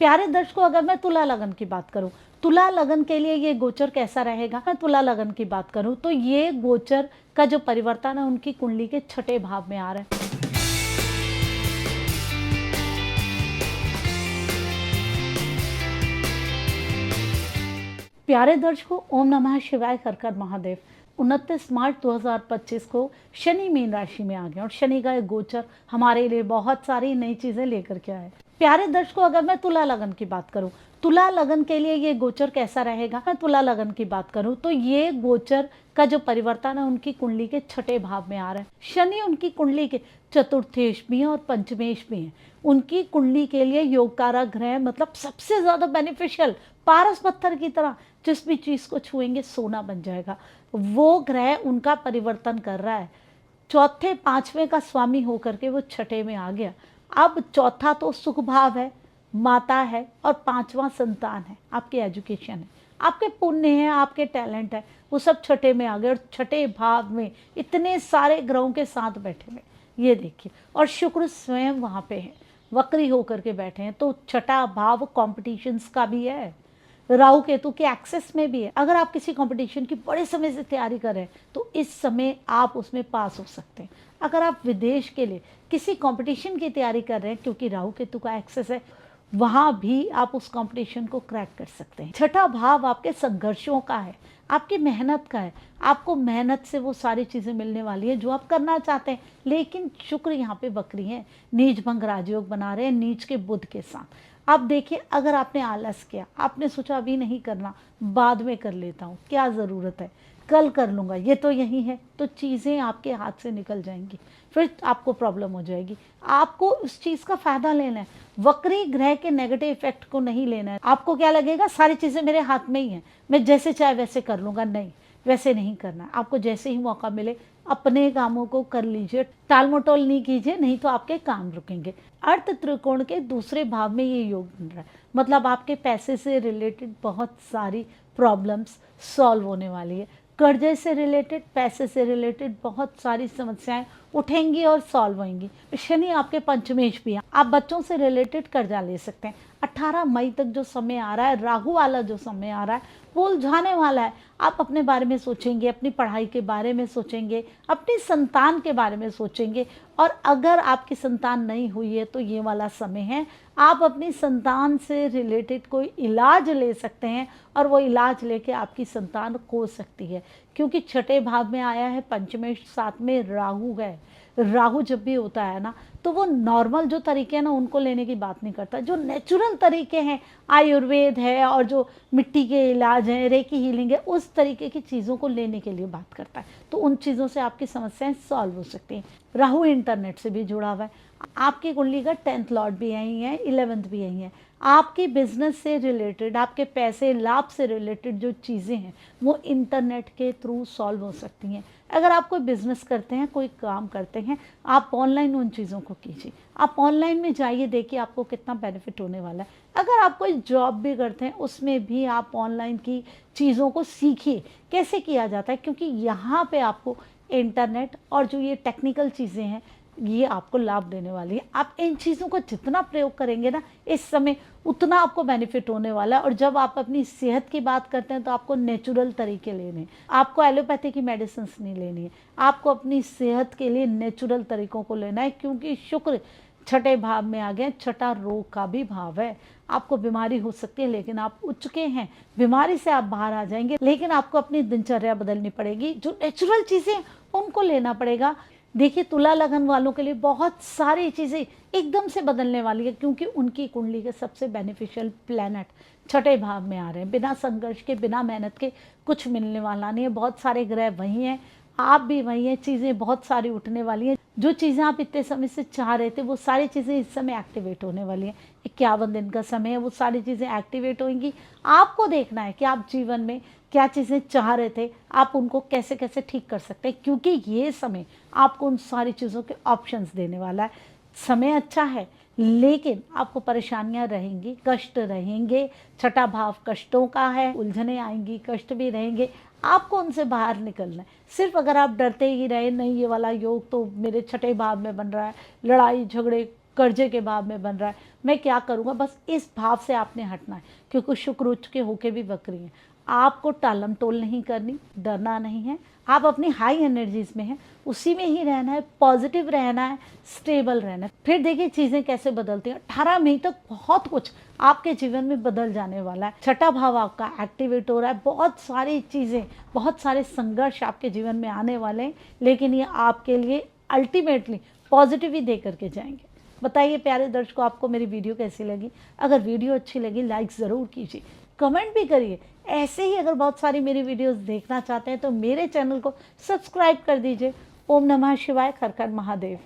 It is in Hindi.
प्यारे दर्शकों, अगर मैं तुला लगन की बात करूं, तुला लगन के लिए ये गोचर कैसा रहेगा। मैं तुला लगन की बात करूं तो ये गोचर का जो परिवर्तन है उनकी कुंडली के छठे भाव में आ रहा है। प्यारे दर्शकों, ओम नमः शिवाय कर महादेव। 29 मार्च 2025 को शनि मीन राशि में आ गया और शनि का एक गोचर हमारे लिए बहुत सारी नई चीजें लेकर के आए। प्यारे दर्शकों, अगर मैं तुला लगन की बात करूं, तुला लगन के लिए ये गोचर कैसा रहेगा। मैं तुला लगन की बात करूं तो ये गोचर का जो परिवर्तन है उनकी कुंडली के छठे भाव में आ रहा है। शनि उनकी कुंडली के चतुर्थेश भी है और पंचमेश भी है। उनकी कुंडली के लिए योगकारक ग्रह, मतलब सबसे ज्यादा बेनिफिशियल, पारस पत्थर की तरह जिस भी चीज को छुएंगे सोना बन जाएगा, वो ग्रह उनका परिवर्तन कर रहा है। चौथे पांचवें का स्वामी होकर के वो छठे में आ गया। अब चौथा तो सुख भाव है, माता है, और पांचवा संतान है, आपके एजुकेशन है, आपके पुण्य है, आपके टैलेंट है, वो सब छठे में आ गए। और छठे भाव में इतने सारे ग्रहों के साथ बैठे हुए, ये देखिए, और शुक्र स्वयं वहां पे है, वक्री होकर के बैठे हैं। तो छठा भाव कॉम्पिटिशन्स का भी है, राहु केतु के एक्सेस में भी है। अगर आप किसी कंपटीशन की बड़े समय से तैयारी कर रहे हैं तो इस समय आप उसमें पास हो सकते हैं। अगर आप विदेश के लिए किसी कंपटीशन की तैयारी कर रहे हैं, क्योंकि राहु केतु का एक्सेस है, वहां भी आप उस कंपटीशन को क्रैक कर सकते हैं। छठा भाव आपके संघर्षों का है, आपकी मेहनत का है। आपको मेहनत से वो सारी चीजें मिलने वाली है जो आप करना चाहते हैं। लेकिन शुक्र यहाँ पे वक्री है, नीच भंग राजयोग बना रहे हैं नीच के बुध के साथ। अब देखिए, अगर आपने आलस किया, आपने सोचा अभी नहीं करना, बाद में कर लेता हूँ, क्या ज़रूरत है, कल कर लूँगा, ये तो यही है, तो चीज़ें आपके हाथ से निकल जाएंगी, फिर आपको प्रॉब्लम हो जाएगी। आपको उस चीज़ का फ़ायदा लेना है, वक्री ग्रह के नेगेटिव इफेक्ट को नहीं लेना है। आपको क्या लगेगा, सारी चीज़ें मेरे हाथ में ही हैं, मैं जैसे चाहे वैसे कर लूँगा। नहीं, वैसे नहीं करना है। आपको जैसे ही मौका मिले अपने कामों को कर लीजिए, टाल मटोल नहीं कीजिए, नहीं तो आपके काम रुकेंगे। अर्थ त्रिकोण के दूसरे भाव में ये योग बन रहा है, मतलब आपके पैसे से रिलेटेड बहुत सारी प्रॉब्लम्स सॉल्व होने वाली है। कर्जे से रिलेटेड, पैसे से रिलेटेड बहुत सारी समस्याएं उठेंगी और सॉल्व होंगी। शनि आपके पंचमेश भी है, आप बच्चों से रिलेटेड कर्जा ले सकते हैं। 18 मई तक जो समय आ रहा है, राहु वाला जो समय आ रहा है, वो उलझाने वाला है। आप अपने बारे में सोचेंगे, अपनी पढ़ाई के बारे में सोचेंगे, अपनी संतान के बारे में सोचेंगे। और अगर आपकी संतान नहीं हुई है तो ये वाला समय है, आप अपनी संतान से रिलेटेड कोई इलाज ले सकते हैं और वो इलाज लेके आपकी संतान हो सकती है। क्योंकि छठे भाव में आया है पंचमेश, साथ में राहु है। राहु जब भी होता है ना, तो वो नॉर्मल जो तरीके हैं ना उनको लेने की बात नहीं करता। जो नेचुरल तरीके हैं, आयुर्वेद है और जो मिट्टी के इलाज हैं, रेकी हीलिंग है, उस तरीके की चीज़ों को लेने के लिए बात करता है। तो उन चीज़ों से आपकी समस्याएं सॉल्व हो सकती हैं। राहु इंटरनेट से भी जुड़ा हुआ है। आपकी कुंडली का 10th लॉर्ड भी यही है, 11th भी यही है। आपके बिजनेस से रिलेटेड, आपके पैसे लाभ से रिलेटेड जो चीज़ें हैं वो इंटरनेट के थ्रू सॉल्व हो सकती हैं। अगर आप कोई बिजनेस करते हैं, कोई काम करते हैं, आप ऑनलाइन उन चीज़ों को कीजिए। आप ऑनलाइन में जाइए, देखिए आपको कितना बेनिफिट होने वाला है। अगर आप कोई जॉब भी करते हैं, उसमें भी आप ऑनलाइन की चीज़ों को सीखिए, कैसे किया जाता है, क्योंकि यहाँ पे आपको इंटरनेट और जो ये टेक्निकल चीज़ें हैं ये आपको लाभ देने वाली है। आप इन चीज़ों को जितना प्रयोग करेंगे ना इस समय, उतना आपको बेनिफिट होने वाला है। और जब आप अपनी सेहत की बात करते हैं तो आपको नेचुरल तरीके लेने हैं, आपको एलोपैथी की मेडिसिन नहीं लेनी है, आपको अपनी सेहत के लिए नेचुरल तरीकों को लेना है। क्योंकि शुक्र छठे भाव में आ गए, छठा रोग का भी भाव है। आपको बीमारी हो सकती है, लेकिन आप उच्च के हैं, बीमारी से आप बाहर आ जाएंगे। लेकिन आपको अपनी दिनचर्या बदलनी पड़ेगी, जो नेचुरल चीज़ें उनको लेना पड़ेगा। देखिए, तुला लगन वालों के लिए बहुत सारी चीज़ें एकदम से बदलने वाली है, क्योंकि उनकी कुंडली के सबसे बेनिफिशियल प्लैनेट छठे भाव में आ रहे हैं। बिना संघर्ष के, बिना मेहनत के कुछ मिलने वाला नहीं है। बहुत सारे ग्रह वही हैं, आप भी वही हैं, चीज़ें बहुत सारी उठने वाली हैं। जो चीज़ें आप इतने समय से चाह रहे थे वो सारी चीज़ें इस समय एक्टिवेट होने वाली हैं। 51 दिन का समय है, वो सारी चीज़ें एक्टिवेट होंगी। आपको देखना है कि आप जीवन में क्या चीज़ें चाह रहे थे, आप उनको कैसे कैसे ठीक कर सकते हैं, क्योंकि ये समय आपको उन सारी चीज़ों के ऑप्शंस देने वाला है। समय अच्छा है, लेकिन आपको परेशानियां रहेंगी, कष्ट रहेंगे। छठा भाव कष्टों का है, उलझने आएंगी, कष्ट भी रहेंगे, आपको उनसे बाहर निकलना है। सिर्फ अगर आप डरते ही रहे, नहीं ये वाला योग तो मेरे छठे भाव में बन रहा है, लड़ाई झगड़े कर्जे के भाव में बन रहा है, मैं क्या करूँगा, बस इस भाव से आपने हटना है, क्योंकि शुक्र उच्च के होके भी वक्री है। आपको टालम टोल नहीं करनी, डरना नहीं है, आप अपनी हाई एनर्जीज में हैं, उसी में ही रहना है, पॉजिटिव रहना है, स्टेबल रहना है। फिर देखिए चीज़ें कैसे बदलती हैं। 18 मई तक बहुत कुछ आपके जीवन में बदल जाने वाला है। छठा भाव आपका एक्टिवेट हो रहा है, बहुत सारी चीज़ें, बहुत सारे संघर्ष आपके जीवन में आने वाले हैं, लेकिन ये आपके लिए अल्टीमेटली पॉजिटिव ही दे करके जाएंगे। बताइए प्यारे दर्शकों, आपको मेरी वीडियो कैसी लगी? अगर वीडियो अच्छी लगी लाइक ज़रूर कीजिए, कमेंट भी करिए। ऐसे ही अगर बहुत सारी मेरी वीडियोस देखना चाहते हैं तो मेरे चैनल को सब्सक्राइब कर दीजिए। ओम नमः शिवाय, खर खर महादेव।